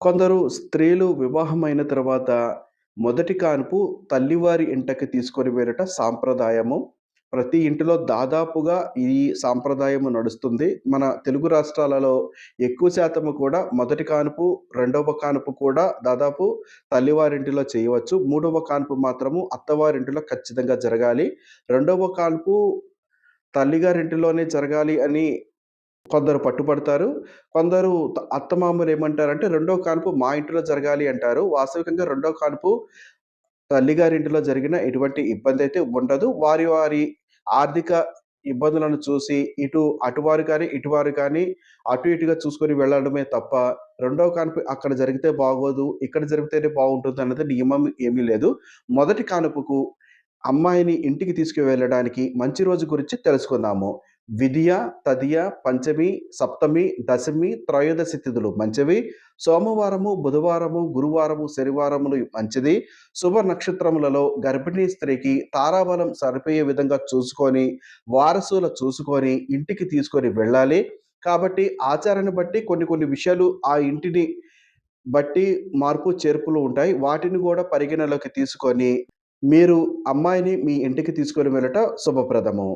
కొందరు స్త్రీలు వివాహమైన తర్వాత మొదటి కాన్పు తల్లివారి ఇంటకి తీసుకొని వెళ్ళుట సాంప్రదాయము. ప్రతి ఇంటిలో దాదాపుగా ఈ సాంప్రదాయము నడుస్తుంది. మన తెలుగు రాష్ట్రాలలో ఎక్కువ శాతము కూడా మొదటి కాన్పు, రెండవ కాన్పు కూడా దాదాపు తల్లివారింటిలో చేయవచ్చు. మూడవ కాన్పు మాత్రము అత్తవారింటిలో ఖచ్చితంగా జరగాలి. రెండవ కాన్పు తల్లిగారింటిలోనే జరగాలి అని కొందరు పట్టుబడతారు. కొందరు అత్తమామలేమంటారంటే, రెండో కాన్పు మా ఇంటిలో జరగాలి అంటారు. వాస్తవికంగా రెండో కాన్పు తల్లిగారింటిలో జరిగిన ఎటువంటి ఇబ్బందైతే ఉండదు. వారి వారి ఆర్థిక ఇబ్బందులను చూసి అటువారు కానీ, ఇటువారు కానీ అటు ఇటుగా చూసుకొని వెళ్ళడమే తప్ప, రెండో కాన్పు అక్కడ జరిగితే బాగోదు, ఇక్కడ జరిగితేనే బావుంటుందన్నది నియమం ఏమీ లేదు. మొదటి కానుపుకు అమ్మాయిని ఇంటికి తీసుకువెళ్ళడానికి మంచి రోజు గురించి తెలుసుకుందాము. విదియ, తదియ, పంచమి, సప్తమి, దశమి, త్రయోదశి తిథులు మంచివి. సోమవారము, బుధవారము, గురువారము, శనివారములు మంచిది. శుభ నక్షత్రములలో గర్భిణీ స్త్రీకి తారాబలం సరిపోయే విధంగా చూసుకొని, వారసుల చూసుకొని ఇంటికి తీసుకొని వెళ్ళాలి. కాబట్టి ఆచారాన్ని బట్టి కొన్ని కొన్ని విషయాలు ఆ ఇంటిని బట్టి మార్పు, చేర్పులు ఉంటాయి. వాటిని గూడా పరిగణలోకి తీసుకొని మీరు అమ్మాయిని మీ ఇంటికి తీసుకొని వెళ్ళుట శుభప్రదము.